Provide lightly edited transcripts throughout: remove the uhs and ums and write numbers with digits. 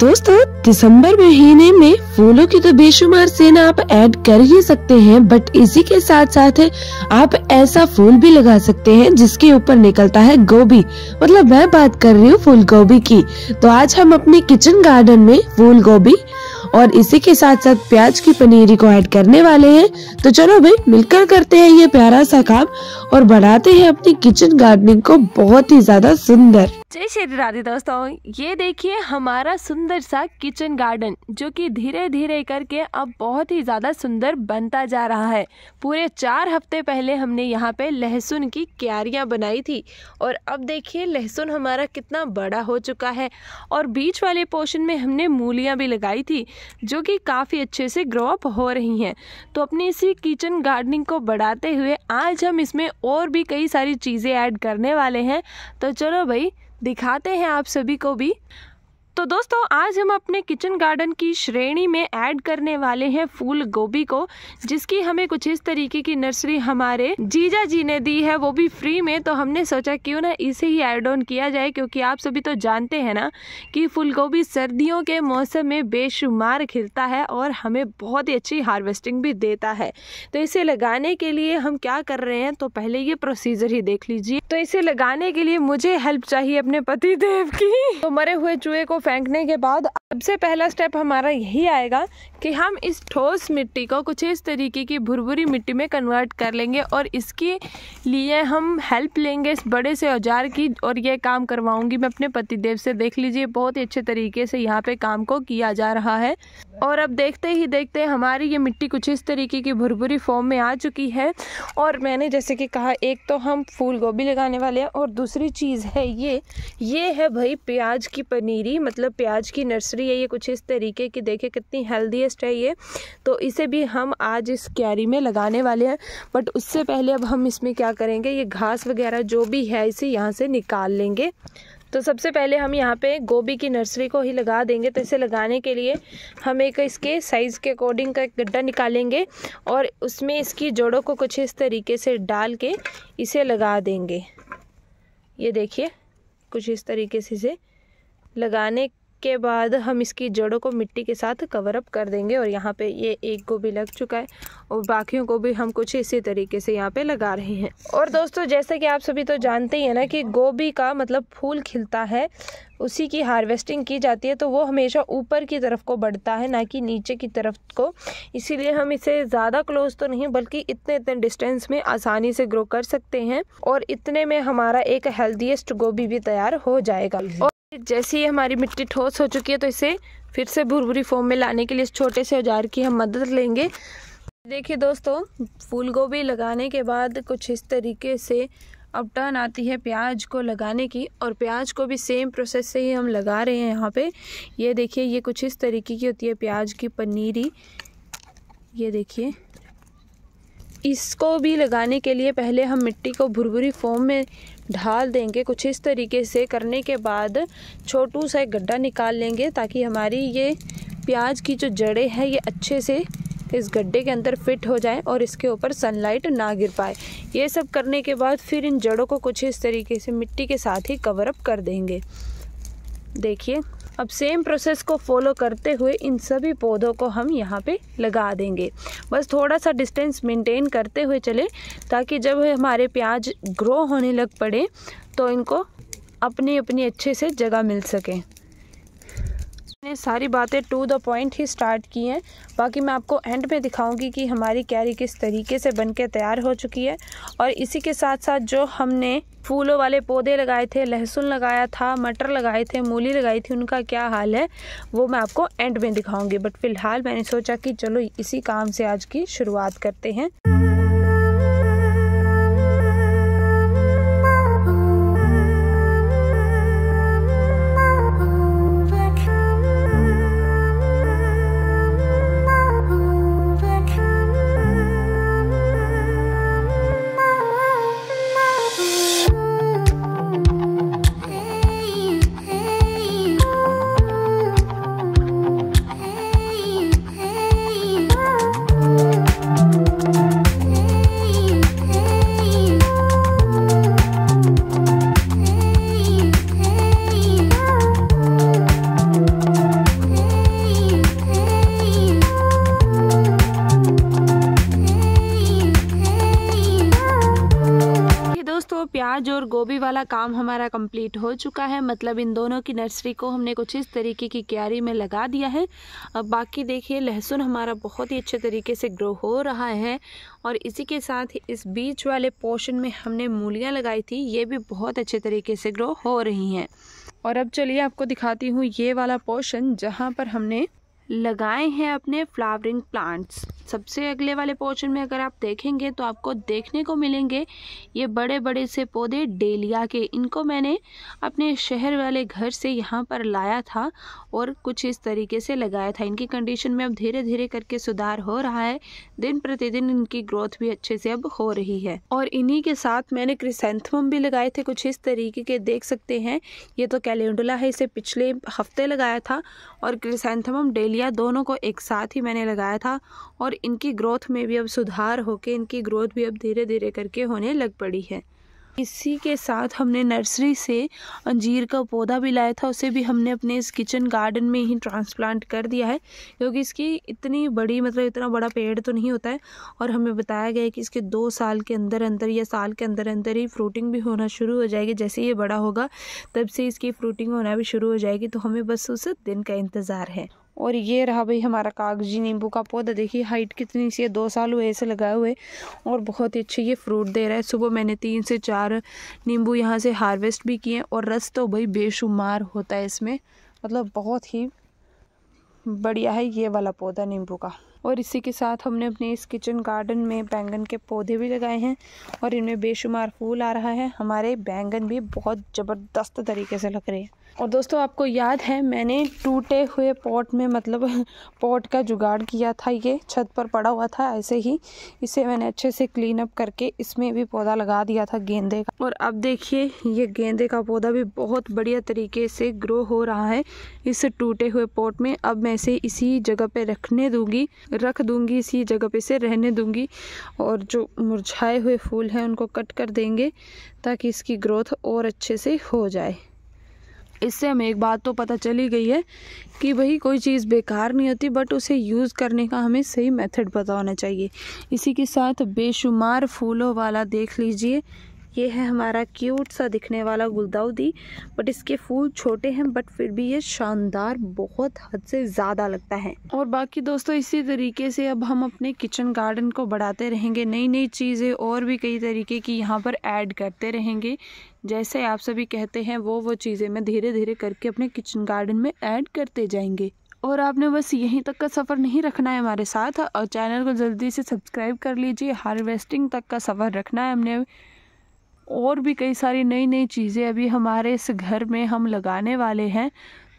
दोस्तों, दिसंबर महीने में फूलों की तो बेशुमार सेना आप ऐड कर ही सकते हैं, बट इसी के साथ साथ आप ऐसा फूल भी लगा सकते हैं जिसके ऊपर निकलता है गोभी। मतलब मैं बात कर रही हूँ फूल गोभी की। तो आज हम अपने किचन गार्डन में फूल गोभी और इसी के साथ साथ प्याज की पनीरी को ऐड करने वाले हैं। तो चलो भाई मिलकर करते हैं ये प्यारा सा काम और बढ़ाते हैं अपनी किचन गार्डनिंग को बहुत ही ज्यादा सुंदर। जय श्री राधे दोस्तों, ये देखिए हमारा सुंदर सा किचन गार्डन जो कि धीरे धीरे करके अब बहुत ही ज़्यादा सुंदर बनता जा रहा है। पूरे 4 हफ्ते पहले हमने यहाँ पे लहसुन की क्यारियाँ बनाई थी और अब देखिए लहसुन हमारा कितना बड़ा हो चुका है और बीच वाले पोर्शन में हमने मूलियाँ भी लगाई थी जो कि काफ़ी अच्छे से ग्रो अप हो रही हैं। तो अपनी इसी किचन गार्डनिंग को बढ़ाते हुए आज हम इसमें और भी कई सारी चीज़ें ऐड करने वाले हैं। तो चलो भाई दिखाते हैं आप सभी को भी। तो दोस्तों आज हम अपने किचन गार्डन की श्रेणी में ऐड करने वाले हैं फूल गोभी को, जिसकी हमें कुछ इस तरीके की नर्सरी हमारे जीजा जी ने दी है, वो भी फ्री में। तो हमने सोचा क्यों ना इसे ही ऐड ऑन किया जाए, क्योंकि आप सभी तो जानते हैं ना कि फूल गोभी सर्दियों के मौसम में बेशुमार खिलता है और हमें बहुत ही अच्छी हार्वेस्टिंग भी देता है। तो इसे लगाने के लिए हम क्या कर रहे हैं, तो पहले ये प्रोसीजर ही देख लीजिए। तो इसे लगाने के लिए मुझे हेल्प चाहिए अपने पति देव की। तो मरे हुए चूहे को फेंकने के बाद सबसे पहला स्टेप हमारा यही आएगा कि हम इस ठोस मिट्टी को कुछ इस तरीके की भुरभुरी मिट्टी में कन्वर्ट कर लेंगे और इसके लिए हम हेल्प लेंगे इस बड़े से औजार की। और ये काम करवाऊंगी मैं अपने पतिदेव से। देख लीजिए बहुत ही अच्छे तरीके से यहाँ पे काम को किया जा रहा है। और अब देखते ही देखते हमारी ये मिट्टी कुछ इस तरीके की भुरभुरी फॉर्म में आ चुकी है। और मैंने जैसे कि कहा, एक तो हम फूल गोभी लगाने वाले हैं और दूसरी चीज़ है ये है भाई प्याज की पनीरी, मतलब प्याज की नर्सरी है ये कुछ इस तरीके की। देखिए कितनी हेल्दीएस्ट है ये। तो इसे भी हम आज इस क्यारी में लगाने वाले हैं। बट उससे पहले अब हम इसमें क्या करेंगे, ये घास वगैरह जो भी है इसे यहाँ से निकाल लेंगे। तो सबसे पहले हम यहाँ पे गोभी की नर्सरी को ही लगा देंगे। तो इसे लगाने के लिए हम एक इसके साइज़ के अकॉर्डिंग का एक गड्ढा निकालेंगे और उसमें इसकी जड़ों को कुछ इस तरीके से डाल के इसे लगा देंगे। ये देखिए कुछ इस तरीके से इसे लगाने के बाद हम इसकी जड़ों को मिट्टी के साथ कवर अप कर देंगे। और यहाँ पे ये एक गोभी लग चुका है और बाकियों को भी हम कुछ इसी तरीके से यहाँ पे लगा रहे हैं। और दोस्तों जैसे कि आप सभी तो जानते ही हैं ना कि गोभी का मतलब फूल खिलता है, उसी की हार्वेस्टिंग की जाती है। तो वो हमेशा ऊपर की तरफ को बढ़ता है, ना कि नीचे की तरफ को। इसीलिए हम इसे ज़्यादा क्लोज तो नहीं बल्कि इतने डिस्टेंस में आसानी से ग्रो कर सकते हैं और इतने में हमारा एक हेल्दीएस्ट गोभी भी तैयार हो जाएगा। और जैसे ही हमारी मिट्टी ठोस हो चुकी है तो इसे फिर से भुरभुरी फॉर्म में लाने के लिए इस छोटे से औजार की हम मदद लेंगे। देखिए दोस्तों फूल गोभी लगाने के बाद कुछ इस तरीके से अब टर्न आती है प्याज को लगाने की। और प्याज को भी सेम प्रोसेस से ही हम लगा रहे हैं यहाँ पे। ये देखिए ये कुछ इस तरीके की होती है प्याज की पनीरी। ये देखिए इसको भी लगाने के लिए पहले हम मिट्टी को भुरभुरी फॉर्म में ढाल देंगे। कुछ इस तरीके से करने के बाद छोटू सा एक गड्ढा निकाल लेंगे ताकि हमारी ये प्याज की जो जड़ें हैं ये अच्छे से इस गड्ढे के अंदर फिट हो जाए और इसके ऊपर सनलाइट ना गिर पाए। ये सब करने के बाद फिर इन जड़ों को कुछ इस तरीके से मिट्टी के साथ ही कवर अप कर देंगे। देखिए अब सेम प्रोसेस को फॉलो करते हुए इन सभी पौधों को हम यहाँ पे लगा देंगे। बस थोड़ा सा डिस्टेंस मेंटेन करते हुए चले ताकि जब हमारे प्याज ग्रो होने लग पड़े तो इनको अपनी अपनी अच्छे से जगह मिल सके। मैंने सारी बातें टू द पॉइंट ही स्टार्ट की हैं। बाकी मैं आपको एंड में दिखाऊंगी कि हमारी क्यारी किस तरीके से बनके तैयार हो चुकी है। और इसी के साथ साथ जो हमने फूलों वाले पौधे लगाए थे, लहसुन लगाया था, मटर लगाए थे, मूली लगाई थी, उनका क्या हाल है वो मैं आपको एंड में दिखाऊंगी। बट फिलहाल मैंने सोचा कि चलो इसी काम से आज की शुरुआत करते हैं। प्याज और गोभी वाला काम हमारा कंप्लीट हो चुका है। मतलब इन दोनों की नर्सरी को हमने कुछ इस तरीके की क्यारी में लगा दिया है। अब बाकी देखिए लहसुन हमारा बहुत ही अच्छे तरीके से ग्रो हो रहा है और इसी के साथ इस बीच वाले पोर्शन में हमने मूलियाँ लगाई थी, ये भी बहुत अच्छे तरीके से ग्रो हो रही हैं। और अब चलिए आपको दिखाती हूँ ये वाला पोर्शन जहाँ पर हमने लगाए हैं अपने फ्लावरिंग प्लांट्स। सबसे अगले वाले पोर्शन में अगर आप देखेंगे तो आपको देखने को मिलेंगे ये बड़े बड़े से पौधे डेलिया के। इनको मैंने अपने शहर वाले घर से यहाँ पर लाया था और कुछ इस तरीके से लगाया था। इनकी कंडीशन में अब धीरे धीरे करके सुधार हो रहा है, दिन प्रतिदिन इनकी ग्रोथ भी अच्छे से अब हो रही है। और इन्हीं के साथ मैंने क्रिसैंथेमम भी लगाए थे कुछ इस तरीके के, देख सकते हैं। ये तो कैलेंडुला है, इसे पिछले हफ्ते लगाया था, और क्रिसैंथेमम डेलिया दोनों को एक साथ ही मैंने लगाया था। और इनकी ग्रोथ में भी अब सुधार होके इनकी ग्रोथ भी अब धीरे धीरे करके होने लग पड़ी है। इसी के साथ हमने नर्सरी से अंजीर का पौधा भी लाया था, उसे भी हमने अपने इस किचन गार्डन में ही ट्रांसप्लांट कर दिया है, क्योंकि इसकी इतनी बड़ी मतलब इतना बड़ा पेड़ तो नहीं होता है। और हमें बताया गया है कि इसके 2 साल के अंदर अंदर या साल के अंदर अंदर ही फ्रूटिंग भी होना शुरू हो जाएगी। जैसे ये बड़ा होगा तब से इसकी फ्रूटिंग होना भी शुरू हो जाएगी, तो हमें बस उस दिन का इंतज़ार है। और ये रहा भाई हमारा कागजी नींबू का पौधा। देखिए हाइट कितनी सी है, 2 साल हुए ऐसे लगाए हुए और बहुत ही अच्छे ये फ्रूट दे रहा है। सुबह मैंने 3 से 4 नींबू यहाँ से हार्वेस्ट भी किए और रस तो भाई बेशुमार होता है इसमें, मतलब बहुत ही बढ़िया है ये वाला पौधा नींबू का। और इसी के साथ हमने अपने इस किचन गार्डन में बैंगन के पौधे भी लगाए हैं और इनमें बेशुमार फूल आ रहा है। हमारे बैंगन भी बहुत ज़बरदस्त तरीके से लग रहे हैं। और दोस्तों आपको याद है मैंने टूटे हुए पॉट में मतलब पॉट का जुगाड़ किया था, ये छत पर पड़ा हुआ था ऐसे ही, इसे मैंने अच्छे से क्लीन अप करके इसमें भी पौधा लगा दिया था गेंदे का। और अब देखिए ये गेंदे का पौधा भी बहुत बढ़िया तरीके से ग्रो हो रहा है इस टूटे हुए पॉट में। अब मैं इसे इसी जगह पे रख दूंगी, इसी जगह पे से रहने दूंगी, और जो मुरझाए हुए फूल हैं उनको कट कर देंगे ताकि इसकी ग्रोथ और अच्छे से हो जाए। इससे हमें एक बात तो पता चली गई है कि भाई कोई चीज़ बेकार नहीं होती, बट उसे यूज़ करने का हमें सही मेथड पता होना चाहिए। इसी के साथ बेशुमार फूलों वाला देख लीजिए, ये है हमारा क्यूट सा दिखने वाला गुलदाउदी, बट इसके फूल छोटे हैं बट फिर भी ये शानदार बहुत हद से ज़्यादा लगता है। और बाकी दोस्तों इसी तरीके से अब हम अपने किचन गार्डन को बढ़ाते रहेंगे, नई नई चीज़ें और भी कई तरीके की यहाँ पर ऐड करते रहेंगे। जैसे आप सभी कहते हैं वो चीज़ें मैं धीरे धीरे करके अपने किचन गार्डन में ऐड करते जाएंगे। और आपने बस यहीं तक का सफ़र नहीं रखना है हमारे साथ, और चैनल को जल्दी से सब्सक्राइब कर लीजिए। हार्वेस्टिंग तक का सफ़र रखना है हमने। और भी कई सारी नई नई चीज़ें अभी हमारे इस घर में हम लगाने वाले हैं,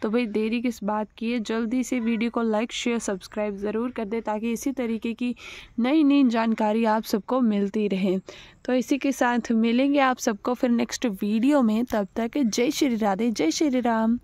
तो भाई देरी किस बात की है, जल्दी से वीडियो को लाइक शेयर सब्सक्राइब ज़रूर कर दे ताकि इसी तरीके की नई नई जानकारी आप सबको मिलती रहे। तो इसी के साथ मिलेंगे आप सबको फिर नेक्स्ट वीडियो में, तब तक जय श्री राधे, जय श्री राम।